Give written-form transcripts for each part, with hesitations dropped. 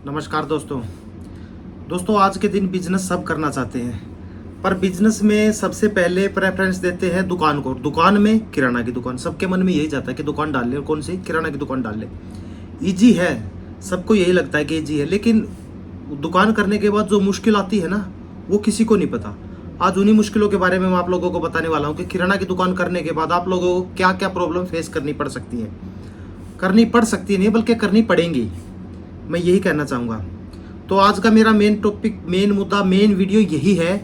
नमस्कार दोस्तों आज के दिन बिजनेस सब करना चाहते हैं, पर बिजनेस में सबसे पहले प्रेफरेंस देते हैं दुकान को। दुकान में किराना की दुकान, सबके मन में यही जाता है कि दुकान डाल ले, और कौन सी किराना की दुकान डाल ले। ईजी है, सबको यही लगता है कि ईजी है, लेकिन दुकान करने के बाद जो मुश्किल आती है ना, वो किसी को नहीं पता। आज उन्हीं मुश्किलों के बारे में मैं आप लोगों को बताने वाला हूँ कि किराना की दुकान करने के बाद आप लोगों को क्या क्या प्रॉब्लम फेस करनी पड़ सकती है। करनी पड़ सकती नहीं, बल्कि करनी पड़ेंगी, मैं यही कहना चाहूँगा। तो आज का मेरा मेन टॉपिक, मेन मुद्दा, मेन वीडियो यही है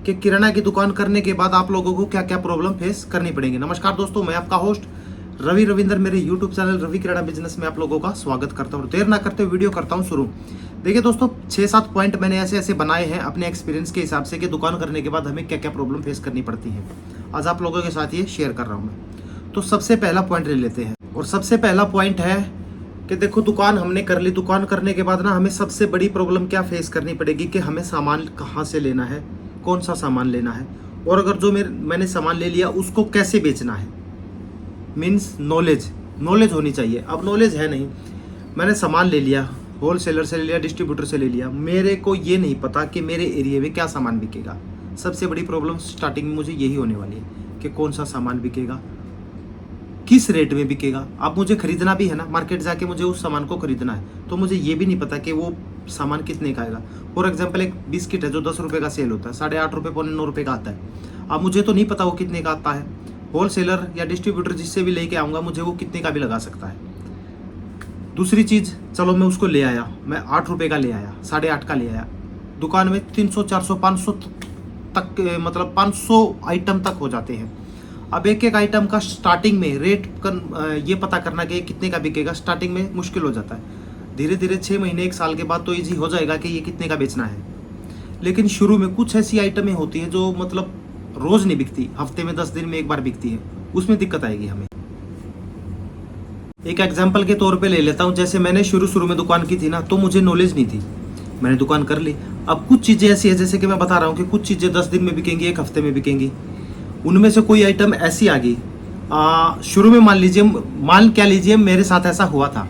कि किराना की दुकान करने के बाद आप लोगों को क्या क्या प्रॉब्लम फेस करनी पड़ेंगी। नमस्कार दोस्तों, मैं आपका होस्ट रवि रविंदर, मेरे यूट्यूब चैनल रवि किराना बिजनेस में आप लोगों का स्वागत करता हूँ। देर ना करते वीडियो करता हूँ शुरू। देखिए दोस्तों, 6-7 पॉइंट मैंने ऐसे बनाए हैं अपने एक्सपीरियंस के हिसाब से कि दुकान करने के बाद हमें क्या क्या प्रॉब्लम फेस करनी पड़ती है। आज आप लोगों के साथ ये शेयर कर रहा हूँ मैं। तो सबसे पहला पॉइंट ले लेते हैं, और सबसे पहला पॉइंट है कि देखो, दुकान हमने कर ली। दुकान करने के बाद ना हमें सबसे बड़ी प्रॉब्लम क्या फेस करनी पड़ेगी कि हमें सामान कहाँ से लेना है, कौन सा सामान लेना है, और अगर जो मैंने सामान ले लिया उसको कैसे बेचना है। मीन्स नॉलेज होनी चाहिए। अब नॉलेज है नहीं, मैंने सामान ले लिया, होलसेलर से ले लिया, डिस्ट्रीब्यूटर से ले लिया, मेरे को ये नहीं पता कि मेरे एरिया में क्या सामान बिकेगा। सबसे बड़ी प्रॉब्लम स्टार्टिंग में मुझे यही होने वाली है कि कौन सा सामान बिकेगा, किस रेट में बिकेगा। अब मुझे खरीदना भी है ना, मार्केट जाके मुझे उस सामान को खरीदना है, तो मुझे ये भी नहीं पता कि वो सामान कितने का आएगा। फॉर एग्जाम्पल, एक बिस्किट है जो 10 रुपये का सेल होता है, 8.5 रुपये, 9 रुपये का आता है। अब मुझे तो नहीं पता वो कितने का आता है। होलसेलर या डिस्ट्रीब्यूटर जिससे भी लेके आऊँगा, मुझे वो कितने का भी लगा सकता है। दूसरी चीज़, चलो मैं उसको ले आया, मैं 8 रुपये का ले आया, 8.5 का ले आया, दुकान में 300, 400, 500 तक, मतलब 500 आइटम तक हो जाते हैं। अब एक एक आइटम का स्टार्टिंग में रेट ये पता करना कि कितने का बिकेगा, स्टार्टिंग में मुश्किल हो जाता है। धीरे धीरे 6 महीने 1 साल के बाद तो ईजी हो जाएगा कि ये कितने का बेचना है। लेकिन शुरू में कुछ ऐसी आइटमें होती है जो मतलब रोज नहीं बिकती, हफ्ते में 10 दिन में एक बार बिकती है, उसमें दिक्कत आएगी हमें। एक एग्जाम्पल के तौर पे ले लेता हूँ। जैसे मैंने शुरू में दुकान की थी ना, तो मुझे नॉलेज नहीं थी, मैंने दुकान कर ली। अब कुछ चीज़ें ऐसी है, जैसे कि मैं बता रहा हूँ कि कुछ चीज़ें 10 दिन में बिकेंगी, 1 हफ्ते में बिकेंगी। उनमें से कोई आइटम ऐसी आ गई, शुरू में मान क्या लीजिए, मेरे साथ ऐसा हुआ था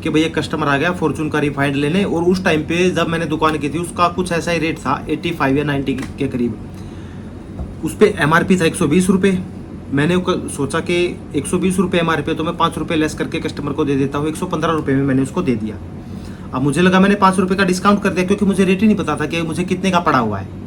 कि भैया कस्टमर आ गया फॉर्चून का रिफाइंड लेने, और उस टाइम पे जब मैंने दुकान की थी उसका कुछ ऐसा ही रेट था, 85 या 90 के करीब। उस पर MRP था 120 रुपये। मैंने सोचा कि 120 रुपये MRP, तो मैं 5 रुपये लेस करके कस्टमर को दे देता हूँ, 115 रुपये में मैंने उसको दे दिया। अब मुझे लगा मैंने 5 रुपये का डिस्काउंट कर दिया, क्योंकि मुझे रेट ही नहीं पता था कि मुझे कितने का पड़ा हुआ है।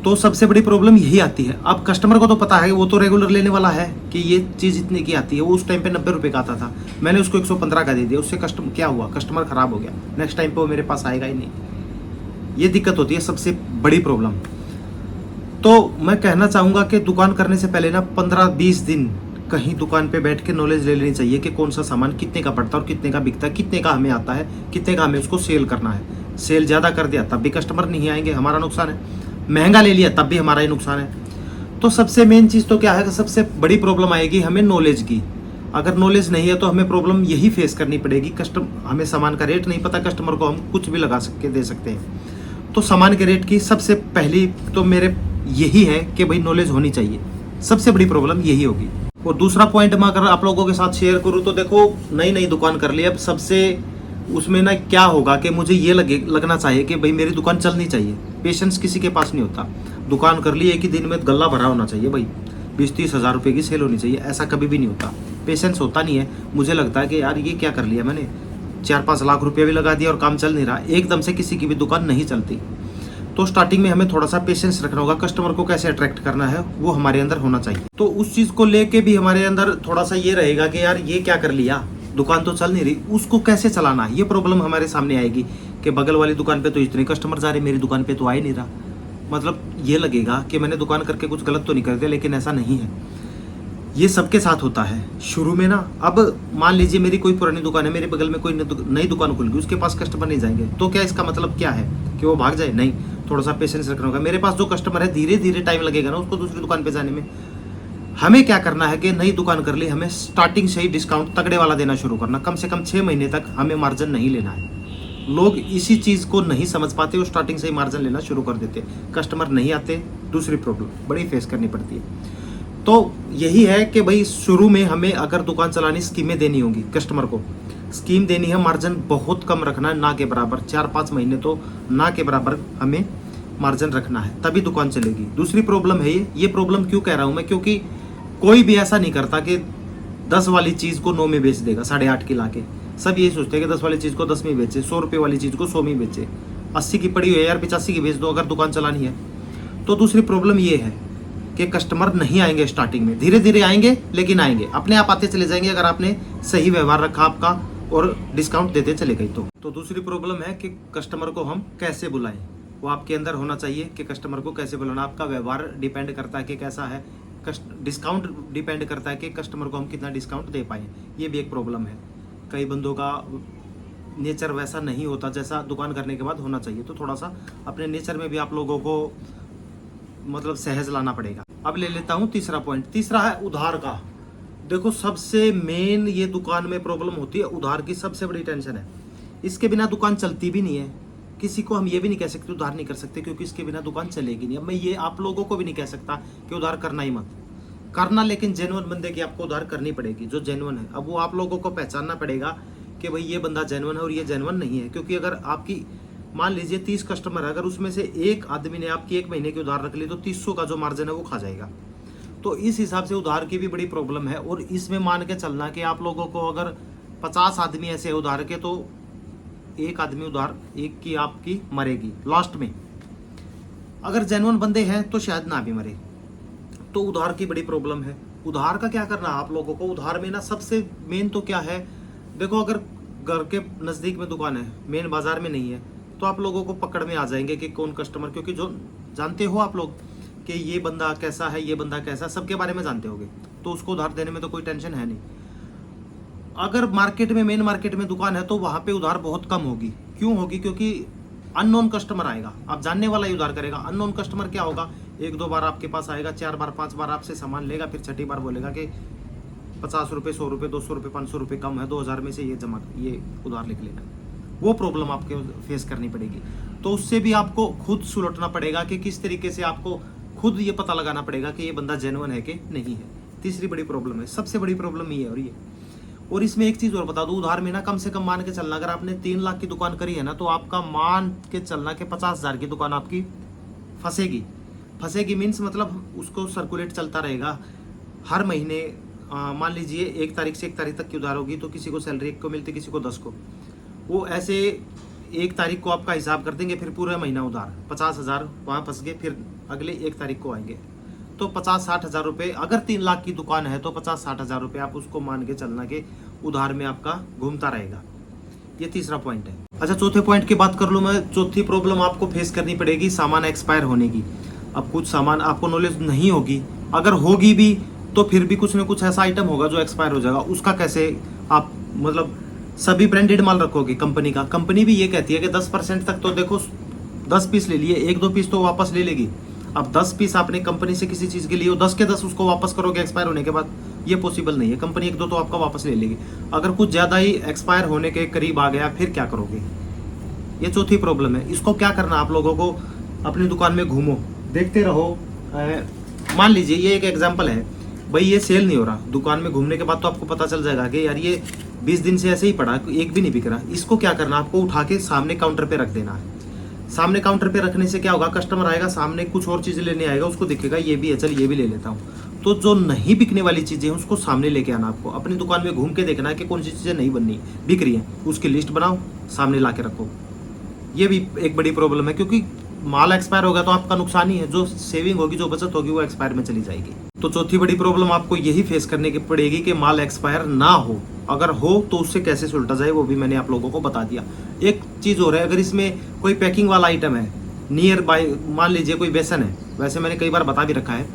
तो सबसे बड़ी प्रॉब्लम यही आती है। अब कस्टमर को तो पता है, वो तो रेगुलर लेने वाला है कि ये चीज़ इतने की आती है। वो उस टाइम पे 90 रुपये का आता था, मैंने उसको 115 का दे दिया। उससे क्या हुआ, कस्टमर खराब हो गया, नेक्स्ट टाइम पे वो मेरे पास आएगा ही नहीं। ये दिक्कत होती है, सबसे बड़ी प्रॉब्लम। तो मैं कहना चाहूँगा कि दुकान करने से पहले ना 15-20 दिन कहीं दुकान पे बैठ के नॉलेज ले लेनी चाहिए कि कौन सा सामान कितने का पड़ता है और कितने का बिकता है, कितने का हमें आता है, कितने का हमें उसको सेल करना है। सेल ज़्यादा कर दिया तब भी कस्टमर नहीं आएंगे, हमारा नुकसान है। महंगा ले लिया तब भी हमारा ही नुकसान है। तो सबसे मेन चीज़ तो क्या है कि सबसे बड़ी प्रॉब्लम आएगी हमें नॉलेज की। अगर नॉलेज नहीं है तो हमें प्रॉब्लम यही फेस करनी पड़ेगी। हमें सामान का रेट नहीं पता, कस्टमर को हम कुछ भी लगा के दे सकते हैं। तो सामान के रेट की सबसे पहली तो मेरे यही है कि भाई नॉलेज होनी चाहिए, सबसे बड़ी प्रॉब्लम यही होगी। और दूसरा पॉइंट मैं अगर आप लोगों के साथ शेयर करूँ तो देखो, नई दुकान कर ली, अब सबसे उसमें ना क्या होगा कि मुझे ये लगना चाहिए कि भाई मेरी दुकान चलनी चाहिए। पेशेंस किसी के पास नहीं होता। दुकान कर ली, एक ही दिन में गल्ला भरा होना चाहिए भाई, 20-30 हज़ार रुपये की सेल होनी चाहिए, ऐसा कभी भी नहीं होता। पेशेंस होता नहीं है। मुझे लगता है कि यार ये क्या कर लिया मैंने, 4-5 लाख रुपये भी लगा दिया और काम चल नहीं रहा। एकदम से किसी की भी दुकान नहीं चलती। तो स्टार्टिंग में हमें थोड़ा सा पेशेंस रखना होगा। कस्टमर को कैसे अट्रैक्ट करना है वो हमारे अंदर होना चाहिए। तो उस चीज़ को लेके भी हमारे अंदर थोड़ा सा ये रहेगा कि यार ये क्या कर लिया, दुकान तो चल नहीं रही, उसको कैसे चलाना है, ये प्रॉब्लम हमारे सामने आएगी कि बगल वाली दुकान पे तो इतने कस्टमर जा रहे, मेरी दुकान पे तो आ ही नहीं रहा। मतलब ये लगेगा कि मैंने दुकान करके कुछ गलत तो नहीं कर दिया, लेकिन ऐसा नहीं है। ये सबके साथ होता है शुरू में ना। अब मान लीजिए मेरी कोई पुरानी दुकान है, मेरे बगल में कोई नई दुकान खुल गई, उसके पास कस्टमर नहीं जाएंगे, तो क्या इसका मतलब क्या है कि वो भाग जाए? नहीं, थोड़ा सा पेशेंस रखना होगा। मेरे पास जो कस्टमर है, धीरे धीरे टाइम लगेगा ना उसको दूसरी दुकान पे जाने में। हमें क्या करना है कि नई दुकान कर ली, हमें स्टार्टिंग से ही डिस्काउंट तगड़े वाला देना शुरू करना। कम से कम 6 महीने तक हमें मार्जिन नहीं लेना है। लोग इसी चीज़ को नहीं समझ पाते, वो स्टार्टिंग से ही मार्जिन लेना शुरू कर देते, कस्टमर नहीं आते, दूसरी प्रॉब्लम बड़ी फेस करनी पड़ती है। तो यही है कि भाई शुरू में हमें अगर दुकान चलानी, स्कीमें देनी होगी कस्टमर को। स्कीम देनी है, मार्जिन बहुत कम रखना है, ना के बराबर 4-5 महीने तो ना के बराबर हमें मार्जिन रखना है, तभी दुकान चलेगी। दूसरी प्रॉब्लम है ये प्रॉब्लम क्यों कह रहा हूँ मैं, क्योंकि कोई भी ऐसा नहीं करता कि 10 वाली चीज़ को 9 में बेच देगा 8.5 की लाके। सब यही सोचते हैं कि 10 वाली चीज़ को 10 में बेचे, 100 रुपये वाली चीज़ को 100 में बेचे। 80 की पड़ी हुई है यार, 85 की बेच दो अगर दुकान चलानी है। तो दूसरी प्रॉब्लम ये है कि कस्टमर नहीं आएंगे स्टार्टिंग में, धीरे धीरे आएंगे लेकिन आएंगे, अपने आप आते चले जाएंगे अगर आपने सही व्यवहार रखा आपका और डिस्काउंट देते चले गए तो दूसरी प्रॉब्लम है कि कस्टमर को हम कैसे बुलाएं, वो आपके अंदर होना चाहिए कि कस्टमर को कैसे बुलाना। आपका व्यवहार डिपेंड करता है कि कैसा है, डिस्काउंट डिपेंड करता है कि कस्टमर को हम कितना डिस्काउंट दे पाएँ। ये भी एक प्रॉब्लम है। कई बंदों का नेचर वैसा नहीं होता जैसा दुकान करने के बाद होना चाहिए, तो थोड़ा सा अपने नेचर में भी आप लोगों को मतलब सहज लाना पड़ेगा। अब ले लेता हूँ तीसरा पॉइंट। तीसरा है उधार का। देखो सबसे मेन ये दुकान में प्रॉब्लम होती है, उधार की सबसे बड़ी टेंशन है। इसके बिना दुकान चलती भी नहीं है। किसी को हम ये भी नहीं कह सकते उधार नहीं कर सकते, क्योंकि इसके बिना दुकान चलेगी नहीं। अब मैं ये आप लोगों को भी नहीं कह सकता कि उधार करना ही मत करना, लेकिन जेन्युइन बंदे की आपको उधार करनी पड़ेगी, जो जेन्युइन है। अब वो आप लोगों को पहचानना पड़ेगा कि भाई ये बंदा जेन्युइन है और ये जेन्युइन नहीं है। क्योंकि अगर आपकी मान लीजिए 30 कस्टमर है, अगर उसमें से एक आदमी ने आपकी 1 महीने की उधार रख ली तो 300 का जो मार्जिन है वो खा जाएगा। तो इस हिसाब से उधार की भी बड़ी प्रॉब्लम है। और इसमें मान के चलना कि आप लोगों को अगर 50 आदमी ऐसे है उधार के, तो एक आदमी उधार एक की आपकी मरेगी लास्ट में। अगर जेन्युइन बंदे हैं तो शायद ना भी मरे। तो उधार की बड़ी प्रॉब्लम है। उधार का क्या करना आप लोगों को, उधार में ना सबसे मेन तो क्या है, देखो अगर घर के नज़दीक में दुकान है, मेन बाजार में नहीं है, तो आप लोगों को पकड़ में आ जाएंगे कि कौन कस्टमर, क्योंकि जो जानते हो आप लोग कि ये बंदा कैसा है, ये बंदा कैसा है, सबके बारे में जानते होगे, तो उसको उधार देने में तो कोई टेंशन है नहीं। अगर मार्केट में, मेन मार्केट में दुकान है, तो वहाँ पे उधार बहुत कम होगी। क्यों होगी? क्योंकि अननोन कस्टमर आएगा, आप जानने वाला ही उधार करेगा। अननोन कस्टमर क्या होगा, 1-2 बार आपके पास आएगा, 4 बार 5 बार आपसे सामान लेगा, फिर छठी बार बोलेगा कि 50 रुपये, 100 रुपये, 200 रुपये, 500 रुपये कम है, 2000 में से ये उधार लिख लेना। वो प्रॉब्लम आपको फेस करनी पड़ेगी। तो उससे भी आपको खुद सुलटना पड़ेगा कि किस तरीके से आपको खुद ये पता लगाना पड़ेगा कि ये बंदा जेन्युइन है कि नहीं है। तीसरी बड़ी प्रॉब्लम है, सबसे बड़ी प्रॉब्लम ये है। और इसमें एक चीज़ और बता दूं, उधार में ना कम से कम मान के चलना, अगर आपने 3 लाख की दुकान करी है ना, तो आपका मान के चलना कि 50,000 की दुकान आपकी फंसेगी मीन्स मतलब उसको सर्कुलेट चलता रहेगा हर महीने। मान लीजिए 1 तारीख से 1 तारीख तक की उधार होगी, तो किसी को सैलरी 1 को मिलती, किसी को 10 को। वो ऐसे 1 तारीख को आपका हिसाब कर देंगे, फिर पूरा महीना उधार 50,000 वहाँ फंस गए, फिर अगले 1 तारीख को आएंगे। तो 50-60 हज़ार रुपये, अगर 3 लाख की दुकान है तो 50-60 हज़ार रुपये आप उसको मान के चलना कि उधार में आपका घूमता रहेगा। ये तीसरा पॉइंट है। अच्छा, चौथे पॉइंट की बात कर लूँ मैं। चौथी प्रॉब्लम आपको फेस करनी पड़ेगी सामान एक्सपायर होने की। अब कुछ सामान आपको नॉलेज नहीं होगी, अगर होगी भी तो फिर भी कुछ ना कुछ ऐसा आइटम होगा जो एक्सपायर हो जाएगा। उसका कैसे आप मतलब सभी ब्रांडेड माल रखोगे कंपनी का, कंपनी भी ये कहती है कि 10% तक, तो देखो 10 पीस ले लिए, 1-2 पीस तो वापस ले लेगी। अब 10 पीस आपने कंपनी से किसी चीज़ के लिए 10 के 10 उसको वापस करोगे एक्सपायर होने के बाद, ये पॉसिबल नहीं है। कंपनी 1-2 तो आपका वापस ले लेगी। अगर कुछ ज़्यादा ही एक्सपायर होने के करीब आ गया फिर क्या करोगे? ये चौथी प्रॉब्लम है। इसको क्या करना, आप लोगों को अपनी दुकान में घूमो, देखते रहो। मान लीजिए ये एक एग्जाम्पल है, भाई ये सेल नहीं हो रहा, दुकान में घूमने के बाद तो आपको पता चल जाएगा कि यार ये 20 दिन से ऐसे ही पड़ा, एक भी नहीं बिक रहा। इसको क्या करना, आपको उठा के सामने काउंटर पे रख देना है। सामने काउंटर पे रखने से क्या होगा, कस्टमर आएगा, सामने कुछ और चीज़ें लेने आएगा, उसको दिखेगा ये भी है, चल ये भी ले लेता हूँ। तो जो नहीं बिकने वाली चीज़ें हैं उसको सामने लेके आना। आपको अपनी दुकान में घूम के देखना है कि कौन सी चीज़ें नहीं बननी बिक रही हैं, उसकी लिस्ट बनाओ, सामने ला के रखो। ये भी एक बड़ी प्रॉब्लम है, क्योंकि माल एक्सपायर होगा तो आपका नुकसान ही है। जो सेविंग होगी, जो बचत होगी, वो एक्सपायर में चली जाएगी। तो चौथी बड़ी प्रॉब्लम आपको यही फेस करने की पड़ेगी कि माल एक्सपायर ना हो। अगर हो तो उससे कैसे सुलटा जाए वो भी मैंने आप लोगों को बता दिया। एक चीज़ और है, अगर इसमें कोई पैकिंग वाला आइटम है नियर बाय, मान लीजिए कोई बेसन है, वैसे मैंने कई बार बता भी रखा है,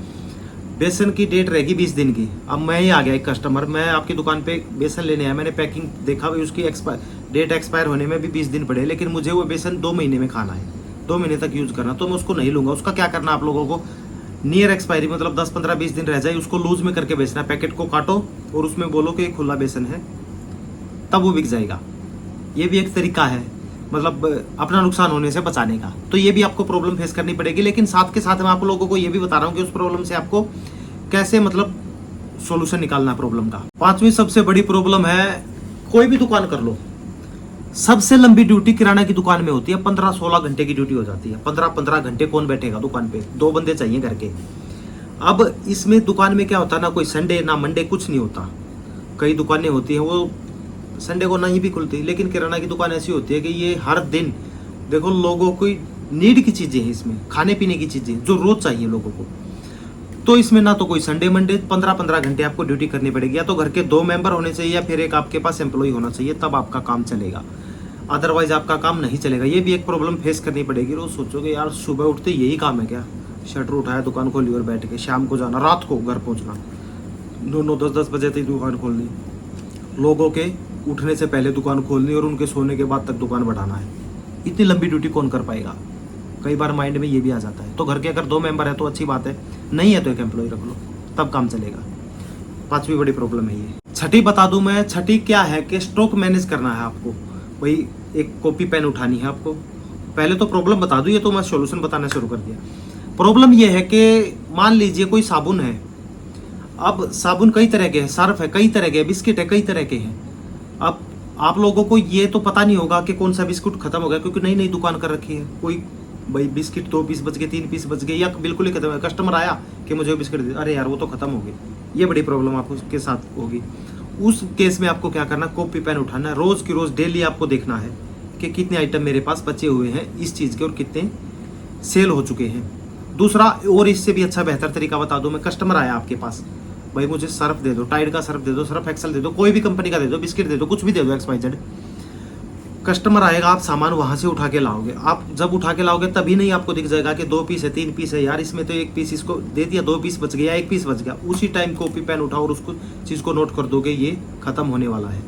बेसन की डेट रहेगी 20 दिन की। अब मैं ही आ गया एक कस्टमर, मैं आपकी दुकान पे बेसन लेने आया, मैंने पैकिंग देखा भाई उसकी डेट एक्सपायर होने में भी 20 दिन पड़े, लेकिन मुझे वो बेसन 2 महीने में खाना है, 2 महीने तक यूज़ करना, तो मैं उसको नहीं लूँगा। उसका क्या करना आप लोगों को, नियर एक्सपायरी मतलब 10, 15, 20 दिन रह जाए उसको लूज में करके बेचना। पैकेट को काटो और उसमें बोलो कि खुला बेसन है, तब वो बिक जाएगा। ये भी एक तरीका है, मतलब अपना नुकसान होने से बचाने का। तो ये भी आपको प्रॉब्लम फेस करनी पड़ेगी, लेकिन साथ के साथ मैं आप लोगों को ये भी बता रहा हूँ कि उस प्रॉब्लम से आपको कैसे मतलब सॉल्यूशन निकालना है प्रॉब्लम का। 5वीं सबसे बड़ी प्रॉब्लम है कोई भी दुकान कर लो, सबसे लंबी ड्यूटी किराना की दुकान में होती है, 15-16 घंटे की ड्यूटी हो जाती है। 15-15 घंटे कौन बैठेगा दुकान पे, 2 बंदे चाहिए घर के। अब इसमें दुकान में क्या होता है ना, कोई संडे ना मंडे कुछ नहीं होता। कई दुकानें होती हैं वो संडे को नहीं भी खुलती, लेकिन किराना की दुकान ऐसी होती है कि ये हर दिन, देखो लोगों को नीड की चीजें हैं इसमें, खाने पीने की चीजें जो रोज चाहिए लोगों को। तो इसमें ना तो कोई संडे मंडे 15-15 घंटे आपको ड्यूटी करनी पड़ेगी। या तो घर के 2 मेंबर होने चाहिए या फिर एक आपके पास एम्प्लॉय होना चाहिए, तब आपका काम चलेगा, अदरवाइज आपका काम नहीं चलेगा। ये भी एक प्रॉब्लम फेस करनी पड़ेगी। रोज सोचोगे यार सुबह उठते यही काम है क्या, शटर उठाया दुकान खोली और बैठ के शाम को जाना, रात को घर पहुंचना, 9-9 10-10 बजे तक दुकान खोलनी, लोगों के उठने से पहले दुकान खोलनी और उनके सोने के बाद तक दुकान बढ़ाना है। इतनी लंबी ड्यूटी कौन कर पाएगा। कई बार माइंड में ये भी आ जाता है। तो घर के अगर 2 मेंबर है तो अच्छी बात है, नहीं है तो एक एम्प्लॉय रख लो, तब काम चलेगा। 5वीं बड़ी प्रॉब्लम है ये। छठी बता दूं मैं, छठी क्या है कि स्टॉक मैनेज करना है आपको। वही एक कॉपी पेन उठानी है आपको। पहले तो प्रॉब्लम बता दूं, ये तो मैं सॉल्यूशन बताना शुरू कर दिया। प्रॉब्लम ये है कि मान लीजिए कोई साबुन है, अब साबुन कई तरह के हैं, सर्फ है कई तरह के, बिस्किट है कई तरह के हैं। अब आप लोगों को ये तो पता नहीं होगा कि कौन सा बिस्कुट खत्म हो गया, क्योंकि नई नई दुकान कर रखी है। कोई भाई बिस्किट 2 पीस बच गए, 3 पीस बच गए, या बिल्कुल ही खत्म है। कस्टमर आया कि मुझे बिस्किट दे, अरे यार वो तो खत्म हो गए। ये बड़ी प्रॉब्लम आपको उसके साथ होगी। उस केस में आपको क्या करना, कॉपी पेन उठाना है, रोज की रोज डेली आपको देखना है कि कितने आइटम मेरे पास बचे हुए हैं इस चीज़ के और कितने सेल हो चुके हैं। दूसरा और इससे भी अच्छा बेहतर तरीका बता दूं मैं, कस्टमर आया आपके पास, भाई मुझे सर्फ दे दो, टाइड का सर्फ दे दो, सर्फ एक्सेल दे दो, कोई भी कंपनी का दे दो, बिस्किट दे दो, कुछ भी दे दो XYZ। कस्टमर आएगा, आप सामान वहां से उठा के लाओगे। आप जब उठा के लाओगे तभी नहीं आपको दिख जाएगा कि 2 पीस है 3 पीस है, यार इसमें तो 1 पीस इसको दे दिया, 2 पीस बच गया, 1 पीस बच गया। उसी टाइम कॉपी पेन उठाओ और उसको चीज़ को नोट कर दोगे, ये खत्म होने वाला है।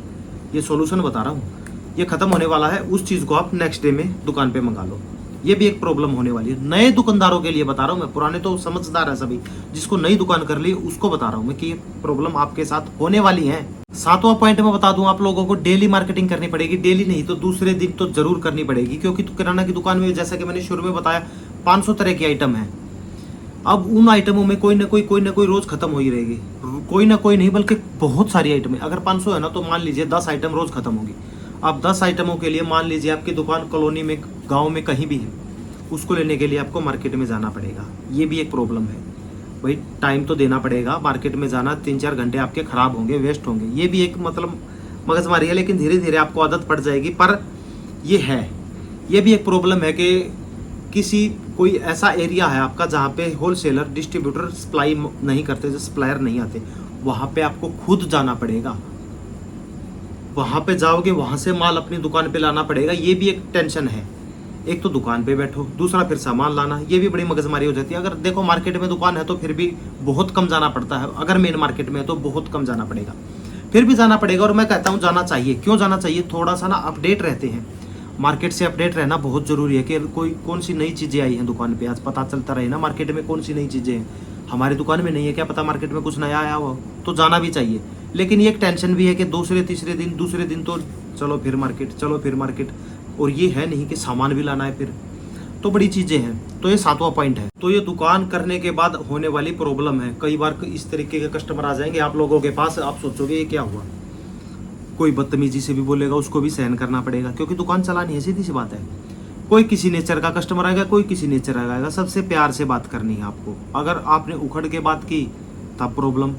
ये सॉल्यूशन बता रहा हूँ, ये खत्म होने वाला है। उस चीज़ को आप नेक्स्ट डे में दुकान पे मंगा लो। ये भी एक प्रॉब्लम होने वाली है। नए दुकानदारों के लिए बता रहा हूँ मैं, पुराने तो समझदार है सभी, जिसको नई दुकान कर ली उसको बता रहा हूँ मैं कि ये प्रॉब्लम आपके साथ होने वाली है। 7वां पॉइंट में बता दूं, आप लोगों को डेली मार्केटिंग करनी पड़ेगी। डेली नहीं तो दूसरे दिन तो जरूर करनी पड़ेगी, क्योंकि किराना की दुकान में जैसा कि मैंने शुरू में बताया 500 तरह के आइटम है। अब उन आइटमों में कोई ना कोई रोज खत्म हो ही रहेगी। कोई ना कोई नहीं बल्कि बहुत सारी आइटम है। अगर 500 है ना तो मान लीजिए 10 आइटम रोज खत्म होगी। अब 10 आइटमों के लिए मान लीजिए आपकी दुकान कॉलोनी में, गाँव में कहीं भी है, उसको लेने के लिए आपको मार्केट में जाना पड़ेगा। ये भी एक प्रॉब्लम है भाई, टाइम तो देना पड़ेगा। मार्केट में जाना 3-4 घंटे आपके खराब होंगे, वेस्ट होंगे। ये भी एक मतलब मगजमारी है, लेकिन धीरे धीरे आपको आदत पड़ जाएगी। पर ये है, ये भी एक प्रॉब्लम है कि किसी कोई ऐसा एरिया है आपका जहाँ पे होलसेलर डिस्ट्रीब्यूटर सप्लाई नहीं करते, जो सप्लायर नहीं आते, वहाँ पे आपको खुद जाना पड़ेगा। वहाँ पे जाओगे, वहाँ से माल अपनी दुकान पे लाना पड़ेगा। ये भी एक टेंशन है। एक तो दुकान पे बैठो, दूसरा फिर सामान लाना, ये भी बड़ी मगजमारी हो जाती है। अगर देखो मार्केट में दुकान है तो फिर भी बहुत कम जाना पड़ता है। अगर मेन मार्केट में है तो बहुत कम जाना पड़ेगा, फिर भी जाना पड़ेगा। और मैं कहता हूँ जाना चाहिए। क्यों जाना चाहिए, थोड़ा सा ना अपडेट रहते हैं। मार्केट से अपडेट रहना बहुत जरूरी है कि कोई कौन सी नई चीज़ें आई हैं दुकान पे, आज पता चलता रहे ना मार्केट में कौन सी नई चीज़ें हैं। हमारी दुकान में नहीं है, क्या पता मार्केट में कुछ नया आया हो, तो जाना भी चाहिए। लेकिन ये एक टेंशन भी है कि दूसरे दिन तो चलो फिर मार्केट, और ये है नहीं कि सामान भी लाना है फिर, तो बड़ी चीज़ें हैं। तो ये 7वां पॉइंट है। तो ये दुकान करने के बाद होने वाली प्रॉब्लम है। कई बार इस तरीके के कस्टमर आ जाएंगे आप लोगों के पास, आप सोचोगे ये क्या हुआ। कोई बदतमीजी से भी बोलेगा, उसको भी सहन करना पड़ेगा, क्योंकि दुकान चलानी है, सीधी सी बात है। कोई किसी नेचर का कस्टमर आएगा, कोई किसी नेचर का आएगा। सबसे प्यार से बात करनी है आपको। अगर आपने उखड़ के बात की तब प्रॉब्लम।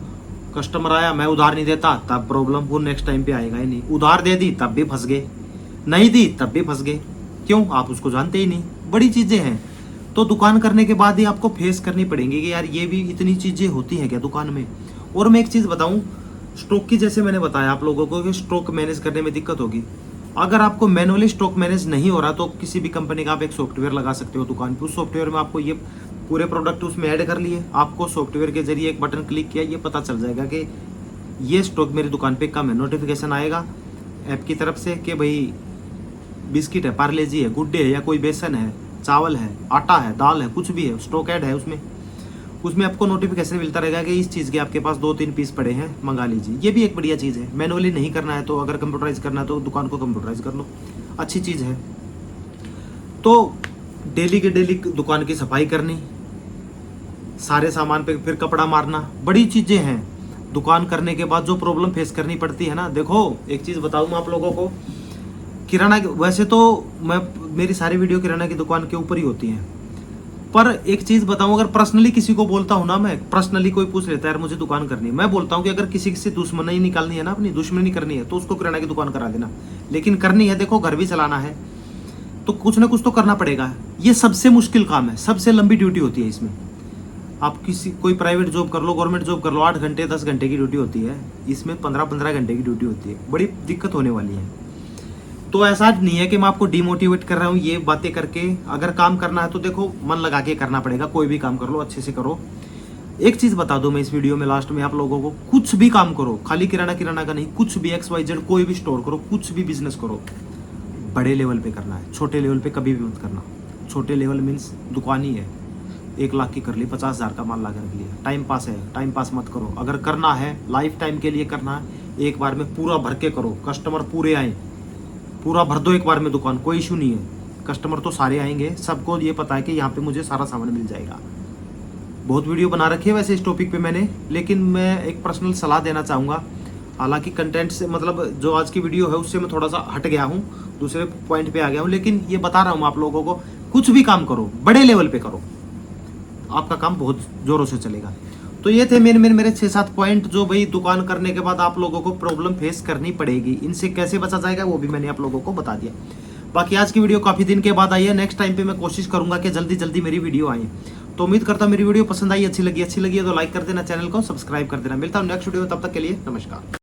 कस्टमर आया, मैं उधार नहीं देता, तब प्रॉब्लम। वो नेक्स्ट टाइम पे आएगा ही नहीं। उधार दे दी तब भी फंस गए, नहीं दी तब भी फंस गए। क्यों, आप उसको जानते ही नहीं। बड़ी चीजें हैं। तो दुकान करने के बाद ही आपको फेस करनी पड़ेंगी कि यार ये भी इतनी चीजें होती हैं क्या दुकान में। और मैं एक चीज बताऊं, स्टॉक की, जैसे मैंने बताया आप लोगों को कि स्टॉक मैनेज करने में दिक्कत होगी। अगर आपको मैनुअली स्टॉक मैनेज नहीं हो रहा तो किसी भी कंपनी का आप एक सॉफ्टवेयर लगा सकते हो दुकान पे। उस सॉफ्टवेयर में आपको ये पूरे प्रोडक्ट उसमें ऐड कर लिए, आपको सॉफ्टवेयर के जरिए एक बटन क्लिक किया, ये पता चल जाएगा कि ये स्टॉक मेरी दुकान पे कम है। नोटिफिकेशन आएगा ऐप की तरफ से कि भाई बिस्किट है, पार्ले जी है, गुड डे है, या कोई बेसन है, चावल है, आटा है, दाल है, कुछ भी है, स्टॉक ऐड है उसमें आपको नोटिफिकेशन मिलता रहेगा कि इस चीज़ के आपके पास 2-3 पीस पड़े हैं, मंगा लीजिए। ये भी एक बढ़िया चीज़ है। मैनुअली नहीं करना है तो, अगर कंप्यूटराइज करना है तो दुकान को कंप्यूटराइज कर लो, अच्छी चीज़ है। तो डेली के डेली दुकान की सफाई करनी, सारे सामान पे फिर कपड़ा मारना, बड़ी चीज़ें हैं। दुकान करने के बाद जो प्रॉब्लम फेस करनी पड़ती है ना, देखो एक चीज़ बताऊँ मैं आप लोगों को, किराना वैसे तो मैं मेरी सारी वीडियो किराना की दुकान के ऊपर ही होती हैं, पर एक चीज़ बताऊं, अगर पर्सनली किसी को बोलता हूं ना, मैं पर्सनली कोई पूछ लेता है यार मुझे दुकान करनी है, मैं बोलता हूं कि अगर किसी से दुश्मनी निकालनी है ना, अपनी दुश्मनी करनी है तो उसको किराना की दुकान करा देना, लेकिन करनी है, देखो घर भी चलाना है तो कुछ ना कुछ तो करना पड़ेगा। ये सबसे मुश्किल काम है, सबसे लंबी ड्यूटी होती है इसमें। आप किसी कोई प्राइवेट जॉब कर लो, गवर्नमेंट जॉब कर लो, 8 घंटे 10 घंटे की ड्यूटी होती है, इसमें 15-15 घंटे की ड्यूटी होती है, बड़ी दिक्कत होने वाली है। तो ऐसा नहीं है कि मैं आपको डिमोटिवेट कर रहा हूँ ये बातें करके, अगर काम करना है तो देखो मन लगा के करना पड़ेगा, कोई भी काम कर लो अच्छे से करो। एक चीज़ बता दूं मैं इस वीडियो में लास्ट में आप लोगों को, कुछ भी काम करो, खाली किराना का नहीं, कुछ भी XYZ कोई भी स्टोर करो, कुछ भी बिजनेस करो, बड़े लेवल पे करना है, छोटे लेवल पे कभी भी मत करना। छोटे लेवल मीन्स दुकान ही है, 1 लाख की कर ली, 50,000 का माल ला कर लिया, टाइम पास है, टाइम पास मत करो। अगर करना है लाइफ टाइम के लिए करना है, एक बार में पूरा भर के करो, कस्टमर पूरे आए, पूरा भर दो एक बार में दुकान, कोई इशू नहीं है, कस्टमर तो सारे आएंगे, सबको ये पता है कि यहाँ पे मुझे सारा सामान मिल जाएगा। बहुत वीडियो बना रखी है वैसे इस टॉपिक पे मैंने, लेकिन मैं एक पर्सनल सलाह देना चाहूँगा। हालांकि कंटेंट से मतलब जो आज की वीडियो है उससे मैं थोड़ा सा हट गया हूँ, दूसरे पॉइंट पे आ गया हूँ, लेकिन ये बता रहा हूँ आप लोगों को, कुछ भी काम करो बड़े लेवल पे करो, आपका काम बहुत जोरों से चलेगा। तो ये थे मेरे 6-7 पॉइंट जो भाई दुकान करने के बाद आप लोगों को प्रॉब्लम फेस करनी पड़ेगी, इनसे कैसे बचा जाएगा वो भी मैंने आप लोगों को बता दिया। बाकी आज की वीडियो काफ़ी दिन के बाद आई है, नेक्स्ट टाइम पे मैं कोशिश करूंगा कि जल्दी जल्दी मेरी वीडियो आए। तो उम्मीद करता हूँ मेरी वीडियो पसंद आई, अच्छी लगी है तो लाइक कर देना, चैनल को सब्सक्राइब कर देना। मिलता हूँ नेक्स्ट वीडियो, तब तक के लिए नमस्कार।